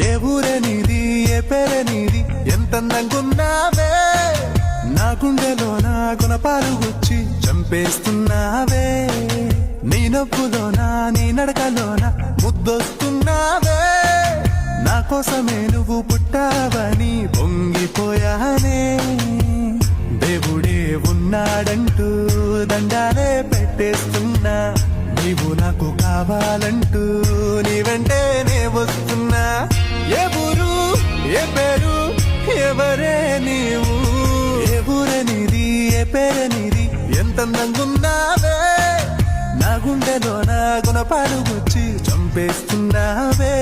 ఏ ఊరే నీది, ఏ పేరే నీది, ఎంతందంగున్నావే, నా గుండెలో నా గుణపాలు గుచ్చి చంపేస్తున్నావే, నీ నవ్వులోనా నీ నడకలోనా ముద్దొస్తున్నావే, నా కోసమే నువ్వు పుట్టావని పొంగిపోయానే, దేవుడే ఉన్నాడంటూ దండాలే పెట్టేస్తున్నా, నీవు నాకు కావాలంటూ నీ వెంటనే వస్తున్నా. ఏ ఊరు ఏ పేరు ఎవరే నీవు, ఏ ఊరే నీది, ఏ పేరే నీది, ఎంతందంగున్నావే, నా గుండెలో నా గుణపాలు గుచ్చి చంపేస్తున్నావే.